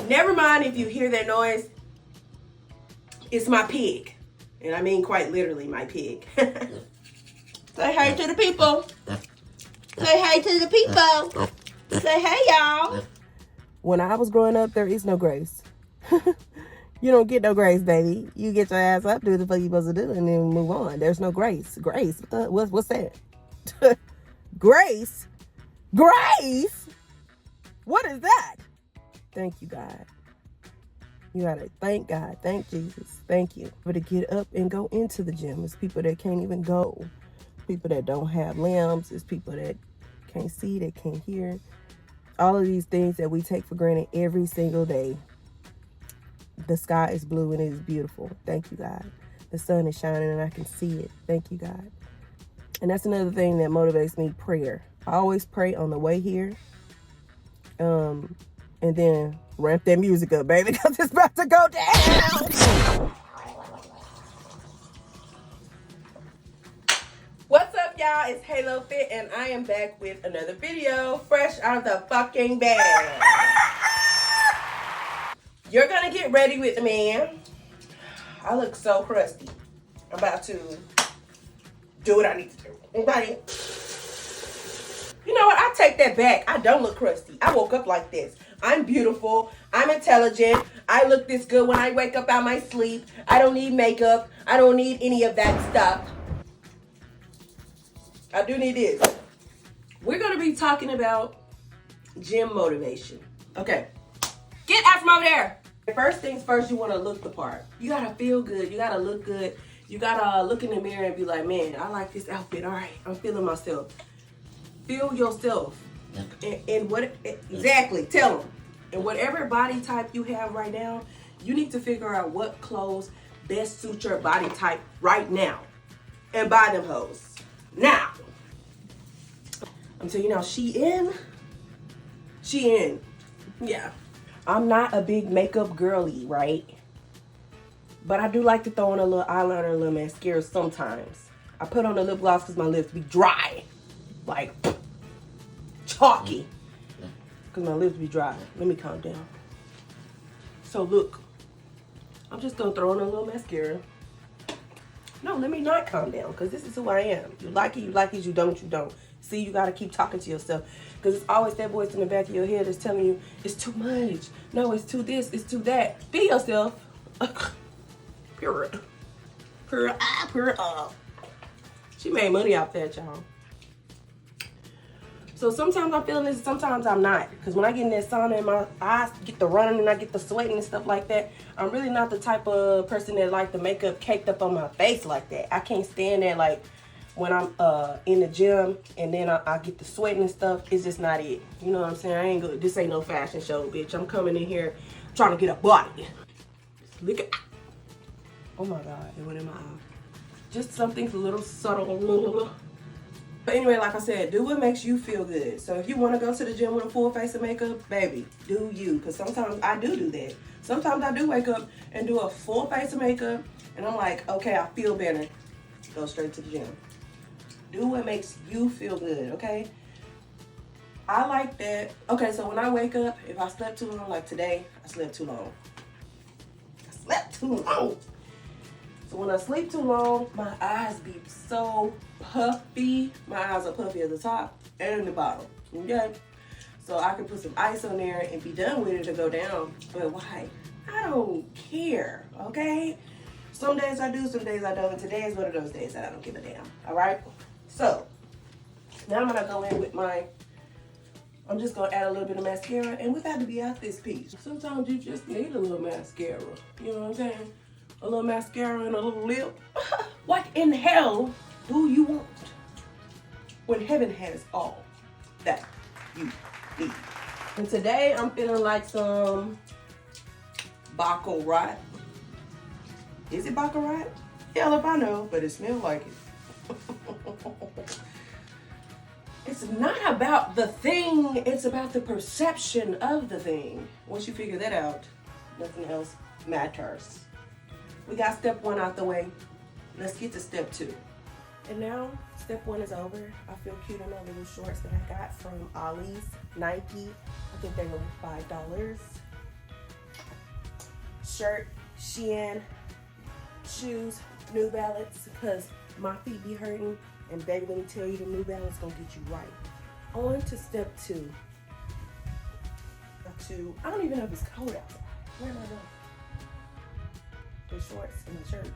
Never mind if you hear that noise. It's my pig. And I mean quite literally my pig. Say hey to the people. Say hey to the people. Say hey, y'all. When I was growing up, there is no grace. You don't get no grace, baby. You get your ass up, do the fuck you supposed to do, and then move on. There's no grace. Grace? What's that? Grace? Grace? What is that? Thank you, God. You gotta thank God. Thank Jesus. Thank you. For to get up and go into the gym. It's people that can't even go. People that don't have limbs. It's people that can't see, that can't hear. All of these things that we take for granted every single day. The sky is blue and it is beautiful. Thank you, God. The sun is shining and I can see it. Thank you, God. And that's another thing that motivates me, prayer. I always pray on the way here. And then ramp that music up, baby, because it's about to go down. What's up, y'all? It's Halo Fit, and I am back with another video, fresh out of the fucking bag. You're gonna get ready with the man. I look so crusty. I'm about to do what I need to do. Everybody. You know what? I take that back. I don't look crusty. I woke up like this. I'm beautiful. I'm intelligent. I look this good when I wake up out my sleep. I don't need makeup. I don't need any of that stuff. I do need this. We're going to be talking about gym motivation. Okay. Get out from over there. First things first, you want to look the part. You got to feel good. You got to look good. You got to look in the mirror and be like, man, I like this outfit. All right. I'm feeling myself. Feel yourself. And what exactly? Tell them. And whatever body type you have right now, you need to figure out what clothes best suit your body type right now. And buy them hoes. Now. I'm telling you now, she in. Yeah. I'm not a big makeup girly, right? But I do like to throw on a little eyeliner, a little mascara sometimes. I put on a lip gloss because my lips be dry. Like chalky. Because my lips be dry. Let me calm down. So look. I'm just going to throw on a little mascara. No, let me not calm down. Because this is who I am. You like it, you like it. You don't, you don't. See, you got to keep talking to yourself. Because it's always that voice in the back of your head that's telling you, it's too much. No, it's too this, it's too that. Be yourself. Period. She made money off that, y'all. So sometimes I'm feeling this, sometimes I'm not. Because when I get in that sauna and my eyes get the running and I get the sweating and stuff like that, I'm really not the type of person that like the makeup caked up on my face like that. I can't stand that, like when I'm in the gym and then I get the sweating and stuff. It's just not it. You know what I'm saying? This ain't no fashion show, bitch. I'm coming in here trying to get a body. Look at, oh my God, it went in my eye. Just something a little subtle. But anyway, like I said, do what makes you feel good. So if you want to go to the gym with a full face of makeup, baby, do you. Because sometimes I do that. Sometimes I do wake up and do a full face of makeup. And I'm like, okay, I feel better. Go straight to the gym. Do what makes you feel good, okay? I like that. Okay, so when I wake up, if I slept too long, like today, I slept too long. I slept too long. So when I sleep too long, my eyes be so puffy. My eyes are puffy at the top and the bottom, okay? So I can put some ice on there and be done with it to go down. But why? I don't care, okay? Some days I do, some days I don't. And today is one of those days that I don't give a damn, all right? So now I'm gonna go in with I'm just gonna add a little bit of mascara and we got to be out this piece. Sometimes you just need a little mascara, you know what I'm saying? A little mascara and a little lip. What in hell do you want when heaven has all that you need? And today I'm feeling like some Baccarat. Is it Baccarat? Hell if I know, but it smells like it. It's not about the thing, it's about the perception of the thing. Once you figure that out, nothing else matters. We got step one out the way. Let's get to step two. And now, step one is over. I feel cute in my little shorts that I got from Ollie's, Nike. I think they were $5. shirt, Shein, shoes, New Balance, because my feet be hurting. And baby, let me tell you, the New Balance gonna get you right. On to step 2. I don't even know if it's cold outside. Where am I going? The shorts and the shirt.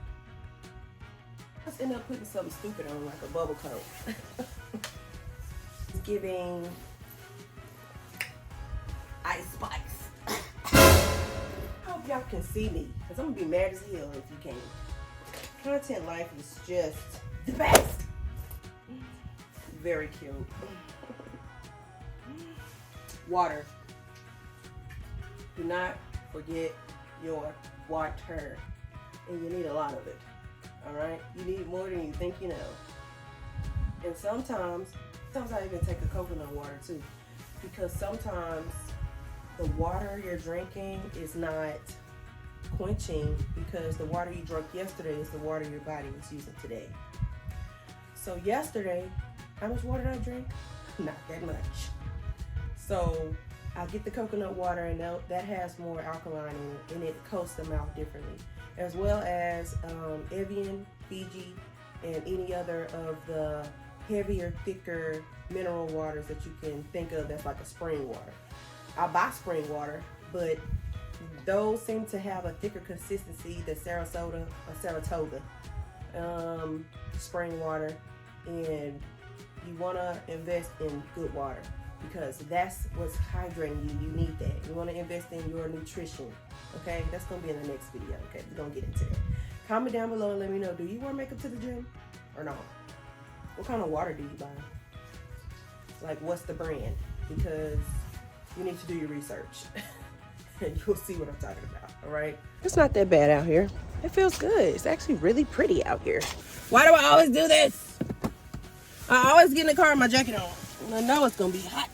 Let's end up putting something stupid on, like a bubble coat. It's giving Ice Spice. I hope y'all can see me, because I'm gonna be mad as hell if you can't. Content life is just the best. Very cute. Water. Do not forget your water. And you need a lot of it. Alright? You need more than you think you know. And sometimes I even take a coconut water too. Because sometimes the water you're drinking is not quenching, because the water you drank yesterday is the water your body is using today. So yesterday, how much water did I drink? Not that much. So I get the coconut water, and that has more alkaline in it, and it coats the mouth differently. As well as Evian, Fiji, and any other of the heavier, thicker mineral waters that you can think of that's like a spring water. I buy spring water, but those seem to have a thicker consistency than Saratoga spring water, and you want to invest in good water, because that's what's hydrating you. You need that. You want to invest in your nutrition. Okay, that's going to be in the next video. Okay, we're going to get into that. Comment down below and let me know, do you wear makeup to the gym or not? What kind of water do you buy? Like, what's the brand? Because you need to do your research. And you'll see what I'm talking about, all right? It's not that bad out here. It feels good. It's actually really pretty out here. Why do I always do this? I always get in the car with my jacket on. I know it's gonna be hot.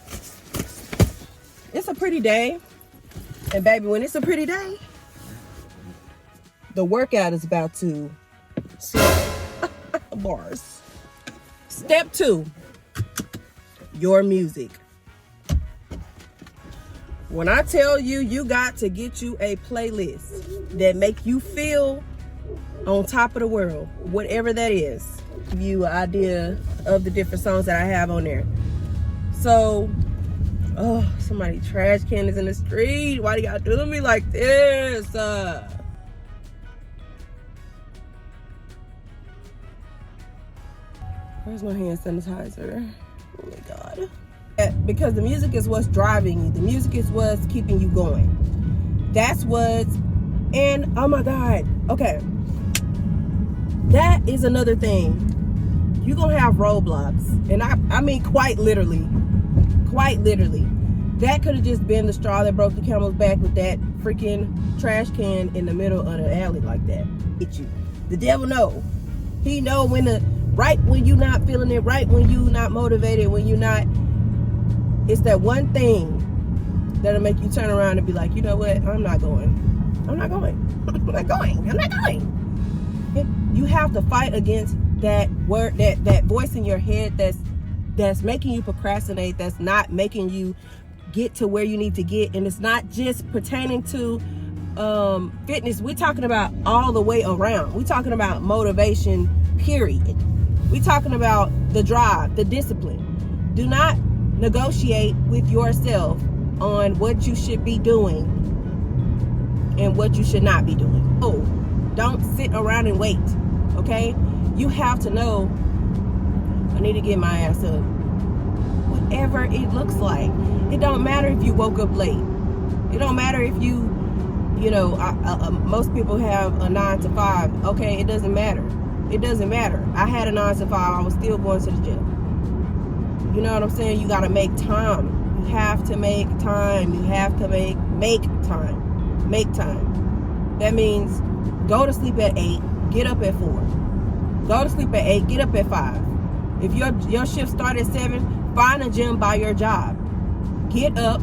It's a pretty day. And baby, when it's a pretty day, the workout is about to slow. Bars. Step 2, your music. When I tell you, you got to get you a playlist that make you feel on top of the world, whatever that is. Give you an idea of the different songs that I have on there. So, oh, somebody trash can is in the street. Why do y'all do to me like this? Where's my hand sanitizer? Oh my God. Because the music is what's driving you. The music is what's keeping you going. That's what's, and oh my God. Okay. That is another thing. You're going to have roadblocks. And I mean quite literally. Quite literally. That could have just been the straw that broke the camel's back, with that freaking trash can in the middle of the alley like that. Hit you. The devil know. He know when right when you're not feeling it, right when you're not motivated, when you're not. It's that one thing that'll make you turn around and be like, you know what? I'm not going. I'm not going. I'm not going. I'm not going. You have to fight against that word, that voice in your head that's making you procrastinate, that's not making you get to where you need to get. And it's not just pertaining to fitness. We're talking about all the way around. We're talking about motivation, period. We're talking about the drive, the discipline. Do not negotiate with yourself on what you should be doing and what you should not be doing. Oh, don't sit around and wait, okay? You have to know, I need to get my ass up. Whatever it looks like. It don't matter if you woke up late. It don't matter if you know, most people have a 9 to 5. Okay, it doesn't matter. It doesn't matter. I had a 9 to 5. I was still going to the gym. You know what I'm saying? You gotta make time. You have to make time. You have to make time. Make time. That means go to sleep at 8, get up at 4. Go to sleep at 8, get up at 5. If your shift starts at 7, find a gym by your job. Get up,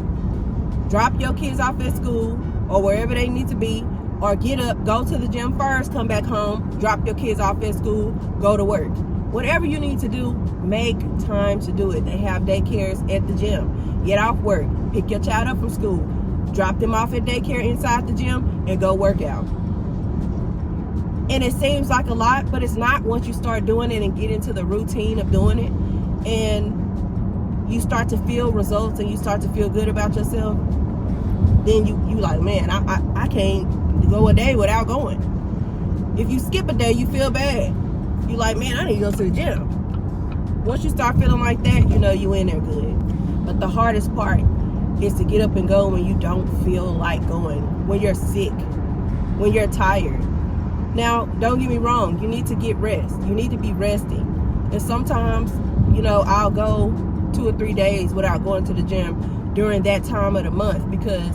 drop your kids off at school or wherever they need to be, or get up, go to the gym first, come back home, drop your kids off at school, go to work. Whatever you need to do, make time to do it. They have daycares at the gym. Get off work, pick your child up from school, drop them off at daycare inside the gym, and go work out. And it seems like a lot, but it's not once you start doing it and get into the routine of doing it, and you start to feel results and you start to feel good about yourself. Then you like, man, I can't go a day without going. If you skip a day, you feel bad. You like, man, I need to go to the gym. Once you start feeling like that, you know you in there good. But the hardest part is to get up and go when you don't feel like going, when you're sick, when you're tired. Now, don't get me wrong, you need to get rest. You need to be resting. And sometimes, you know, I'll go 2 or 3 days without going to the gym during that time of the month because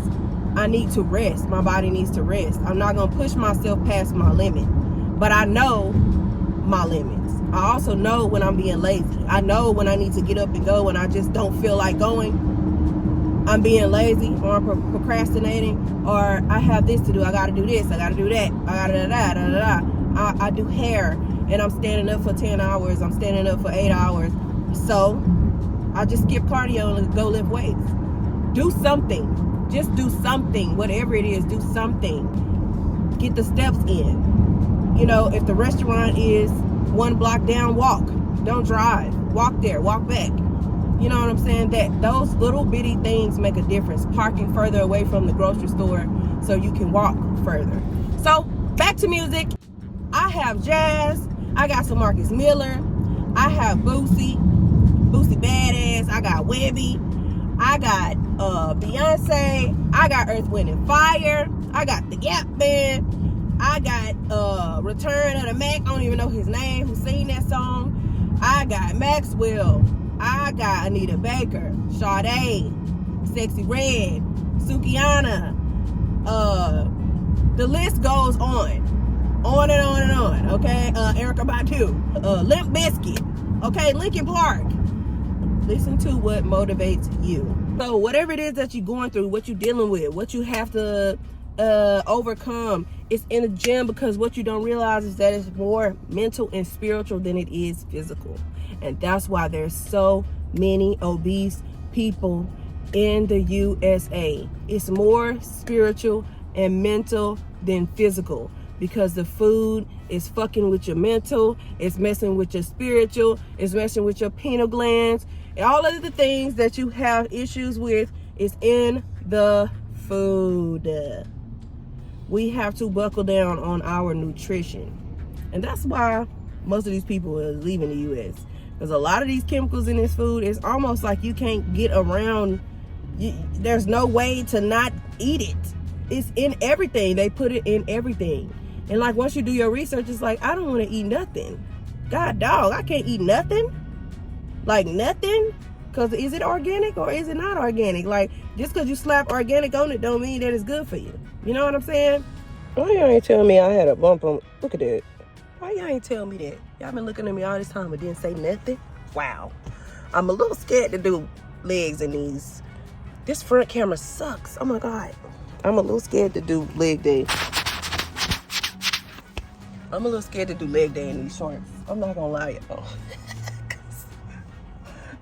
I need to rest. My body needs to rest. I'm not going to push myself past my limit. But I know my limits. I also know when I'm being lazy. I know when I need to get up and go and I just don't feel like going. I'm being lazy or I'm procrastinating, or I have this to do. I got to do this. I got to do that. I got to da. I do hair and I'm standing up for 10 hours. I'm standing up for 8 hours. So I just skip cardio and go lift weights. Do something. Just do something. Whatever it is, do something. Get the steps in. You know, if the restaurant is 1 block down, walk. Don't drive. Walk there. Walk back. You know what I'm saying? That those little bitty things make a difference. Parking further away from the grocery store so you can walk further. So back to music. I have jazz. I got some Marcus Miller. I have Boosie Badass. I got Webby. I got Beyonce. I got Earth, Wind and Fire. I got the Gap Band. I got Return of the Mac. I don't even know his name. Who sang that song? I got Maxwell. I got Anita Baker, Sade, Sexy Red, Sukihana. The list goes on and on and on. Okay, Erykah Badu, Limp Bizkit. Okay, Linkin Park. Listen to what motivates you. So whatever it is that you're going through, what you're dealing with, what you have to overcome, it's in the gym, because what you don't realize is that it's more mental and spiritual than it is physical. And that's why there's so many obese people in the USA. It's more spiritual and mental than physical, because the food is fucking with your mental, it's messing with your spiritual, it's messing with your pineal glands, and all of the things that you have issues with is in the food. We have to buckle down on our nutrition. And that's why most of these people are leaving the U.S. Because a lot of these chemicals in this food, it's almost like you can't get around. There's no way to not eat it. It's in everything. They put it in everything. And like once you do your research, it's like, I don't want to eat nothing. God dog, I can't eat nothing. Like nothing. Because is it organic or is it not organic? Like just because you slap organic on it don't mean that it's good for you. You know what I'm saying? Why y'all ain't tell me I had a bump on? Look at that. Why y'all ain't tell me that? Y'all been looking at me all this time but didn't say nothing? Wow. I'm a little scared to do legs in these. This front camera sucks. Oh my God. I'm a little scared to do leg day. I'm a little scared to do leg day in these shorts. I'm not gonna lie, y'all.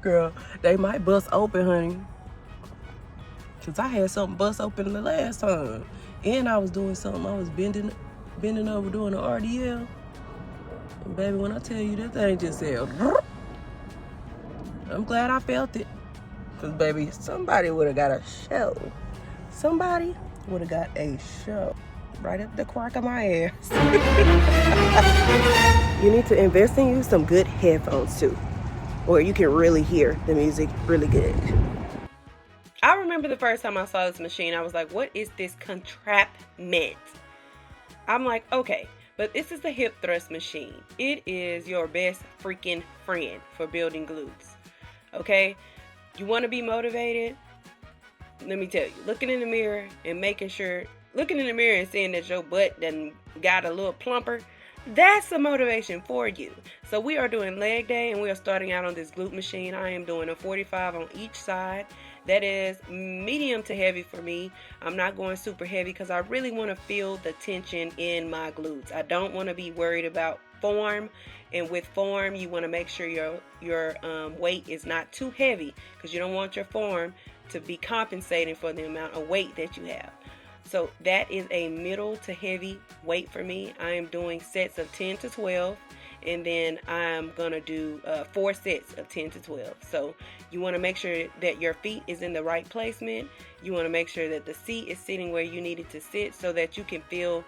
Girl, they might bust open, honey. Cause I had something bust open the last time. And I was doing something. I was bending over doing an RDL. And baby, when I tell you that thing just said, I'm glad I felt it. Cause baby, somebody would have got a show. Somebody would have got a show. Right up the crack of my ass. You need to invest in you some good headphones too, where you can really hear the music really good. I remember the first time I saw this machine, I was like, what is this contraption? I'm like, okay, but this is the hip thrust machine. It is your best freaking friend for building glutes. Okay? You want to be motivated? Let me tell you, looking in the mirror and looking in the mirror and seeing that your butt done got a little plumper, that's a motivation for you. So we are doing leg day and we are starting out on this glute machine. I am doing a 45 on each side. That is medium to heavy for me. I'm not going super heavy because I really want to feel the tension in my glutes. I don't want to be worried about form. And with form, you want to make sure your weight is not too heavy because you don't want your form to be compensating for the amount of weight that you have. So that is a middle to heavy weight for me. I am doing sets of 10 to 12, and then I'm gonna do 4 sets of 10 to 12. So you want to make sure that your feet is in the right placement. You want to make sure that the seat is sitting where you need it to sit, so that you can feel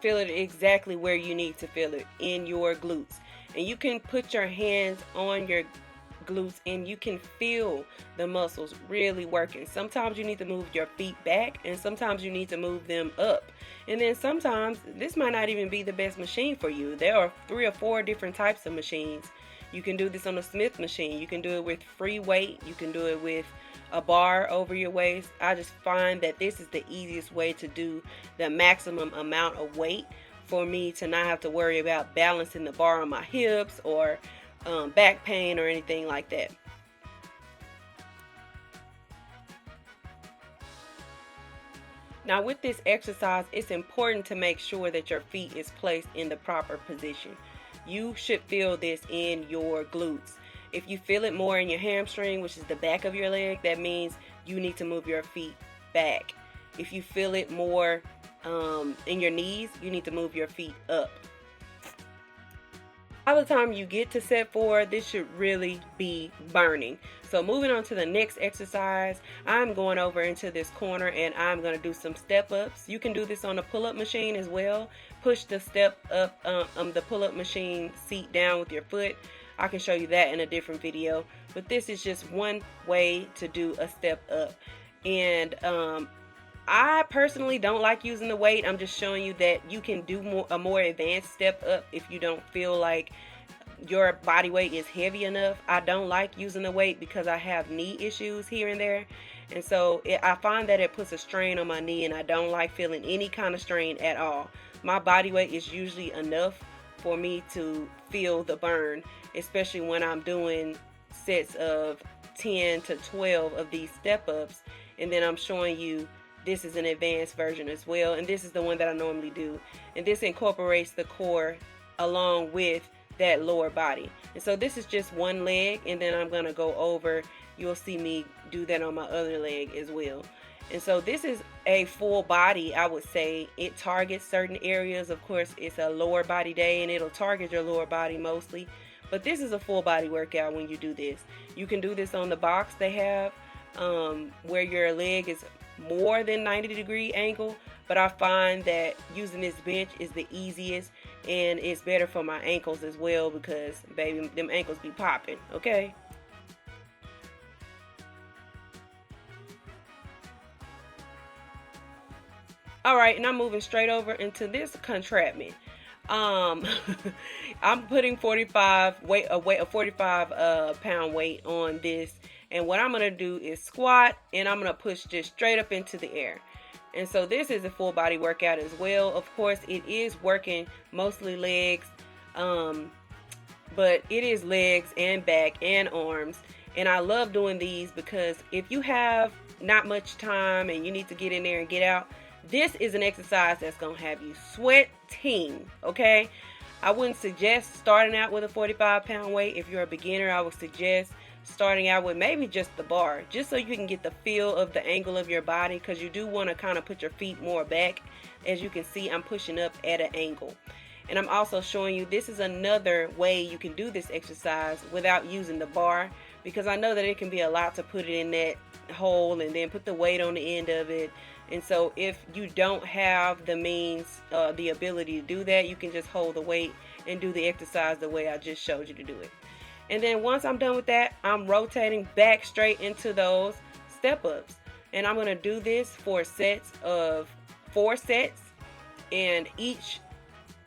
it exactly where you need to feel it, in your glutes. And you can put your hands on your glutes and you can feel the muscles really working. Sometimes you need to move your feet back, and sometimes you need to move them up. And then sometimes this might not even be the best machine for you. There are 3 or 4 different types of machines. You can do this on a Smith machine. You can do it with free weight. You can do it with a bar over your waist. I just find that this is the easiest way to do the maximum amount of weight for me, to not have to worry about balancing the bar on my hips or back pain or anything like that. Now with this exercise, it's important to make sure that your feet is placed in the proper position. You should feel this in your glutes. If you feel it more in your hamstring, which is the back of your leg, that means you need to move your feet back. If you feel it more in your knees, you need to move your feet up. By the time you get to set 4, this should really be burning. So moving on to the next exercise, I'm going over into this corner and I'm going to do some step ups. You can do this on the pull-up machine as well. Push the step up, the pull-up machine seat down with your foot. I can show you that in a different video, but this is just one way to do a step up. And I personally don't like using the weight. I'm just showing you that you can do a more advanced step up if you don't feel like your body weight is heavy enough. I don't like using the weight because I have knee issues here and there, and so I find that it puts a strain on my knee, and I don't like feeling any kind of strain at all. My body weight is usually enough for me to feel the burn, especially when I'm doing sets of 10 to 12 of these step ups. And then I'm showing you, this is an advanced version as well, and this is the one that I normally do, and this incorporates the core along with that lower body. And so this is just one leg, and then I'm gonna go over, you'll see me do that on my other leg as well. And so this is a full body, I would say. It targets certain areas. Of course, it's a lower body day and it'll target your lower body mostly, but this is a full body workout when you do this. You can do this on the box they have, where your leg is more than 90-degree angle, but I find that using this bench is the easiest, and it's better for my ankles as well, because baby, them ankles be popping, okay? All right, and I'm moving straight over into this contraption. I'm putting a 45 pound weight on this, and what I'm gonna do is squat, and I'm gonna push just straight up into the air. And so this is a full body workout as well. Of course, it is working mostly legs, but it is legs and back and arms. And I love doing these because if you have not much time and you need to get in there and get out, this is an exercise that's gonna have you sweating, okay? I wouldn't suggest starting out with a 45 pound weight. If you're a beginner, I would suggest starting out with maybe just the bar, just so you can get the feel of the angle of your body, because you do want to kind of put your feet more back. As you can see, I'm pushing up at an angle. And I'm also showing you, this is another way you can do this exercise without using the bar, because I know that it can be a lot to put it in that hole and then put the weight on the end of it. And so if you don't have the means, the ability to do that, you can just hold the weight and do the exercise the way I just showed you to do it. And then once I'm done with that, I'm rotating back straight into those step ups. And I'm going to do this for sets of 4 sets, and each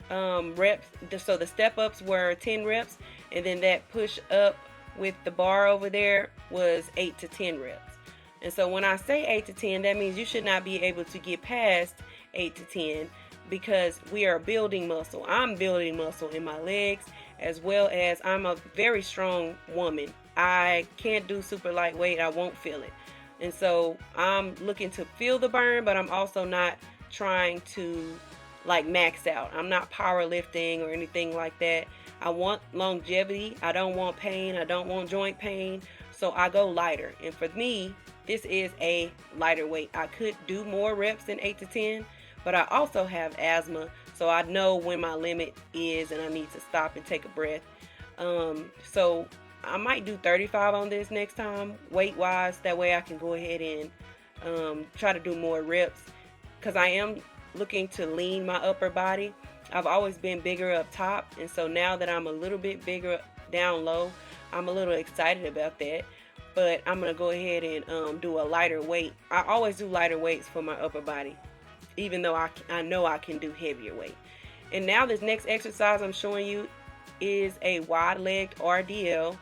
reps, so the step ups were 10 reps, and then that push up with the bar over there was 8 to 10 reps. And so when I say 8 to 10, that means you should not be able to get past 8 to 10, because we are building muscle. I'm building muscle in my legs, as well as I'm a very strong woman. I can't do super lightweight. I won't feel it. And so I'm looking to feel the burn, but I'm also not trying to like max out. I'm not powerlifting or anything like that. I want longevity. I don't want pain. I don't want joint pain. So I go lighter. And for me, this is a lighter weight. I could do more reps than 8 to 10, but I also have asthma, so I know when my limit is and I need to stop and take a breath. So I might do 35 on this next time, weight wise. That way I can go ahead and try to do more reps, because I am looking to lean my upper body. I've always been bigger up top, and so now that I'm a little bit bigger down low, I'm a little excited about that. But I'm going to go ahead and do a lighter weight. I always do lighter weights for my upper body, even though I know I can do heavier weight. And now this next exercise I'm showing you is a wide-legged RDL.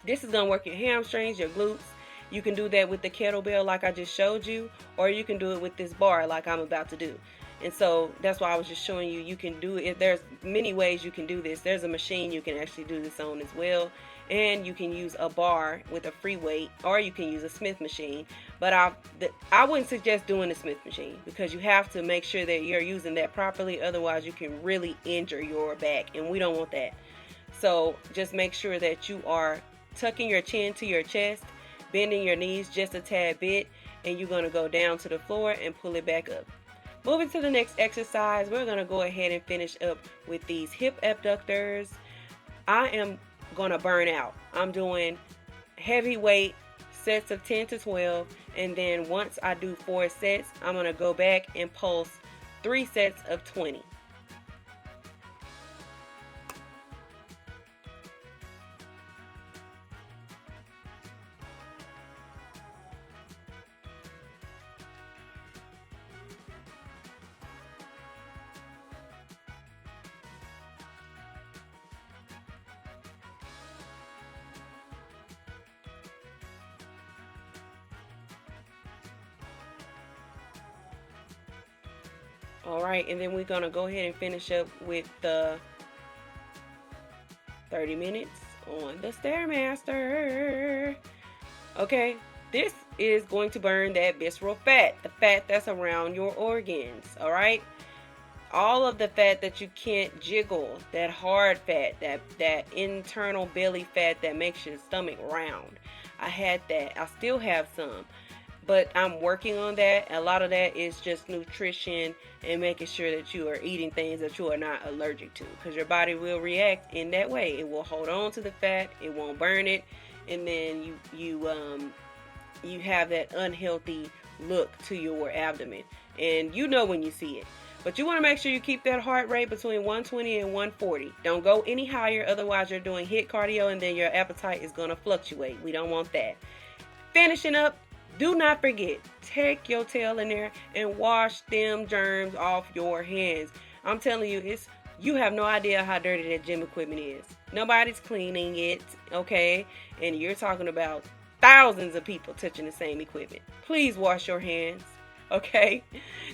This is going to work your hamstrings, your glutes. You can do that with the kettlebell like I just showed you, or you can do it with this bar like I'm about to do. And so that's why I was just showing you, you can do it. There's many ways you can do this. There's a machine you can actually do this on as well. And you can use a bar with a free weight, or you can use a Smith machine. But I wouldn't suggest doing the Smith machine, because you have to make sure that you're using that properly. Otherwise, you can really injure your back, and we don't want that. So just make sure that you are tucking your chin to your chest, bending your knees just a tad bit, and you're going to go down to the floor and pull it back up. Moving to the next exercise, we're going to go ahead and finish up with these hip abductors. I am going to burn out. I'm doing heavy weight sets of 10 to 12, and then once I do 4 sets, I'm going to go back and pulse 3 sets of 20. All right, and then we're going to go ahead and finish up with the 30 minutes on the Stairmaster. Okay, this is going to burn that visceral fat, the fat that's around your organs, all right? All of the fat that you can't jiggle, that hard fat, that internal belly fat that makes your stomach round. I had that. I still have some, but I'm working on that. A lot of that is just nutrition and making sure that you are eating things that you are not allergic to, because your body will react in that way. It will hold on to the fat, it won't burn it, and then you have that unhealthy look to your abdomen, and you know when you see it. But you want to make sure you keep that heart rate between 120 and 140. Don't go any higher, otherwise you're doing HIIT cardio and then your appetite is going to fluctuate. We don't want that. Finishing up, do not forget, take your tail in there and wash them germs off your hands. I'm telling you, you have no idea how dirty that gym equipment is. Nobody's cleaning it, okay? And you're talking about thousands of people touching the same equipment. Please wash your hands, okay?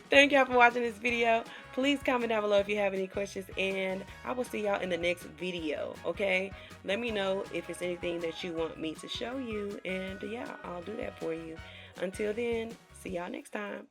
Thank y'all for watching this video. Please comment down below if you have any questions, and I will see y'all in the next video, okay? Let me know if it's anything that you want me to show you, and yeah, I'll do that for you. Until then, see y'all next time.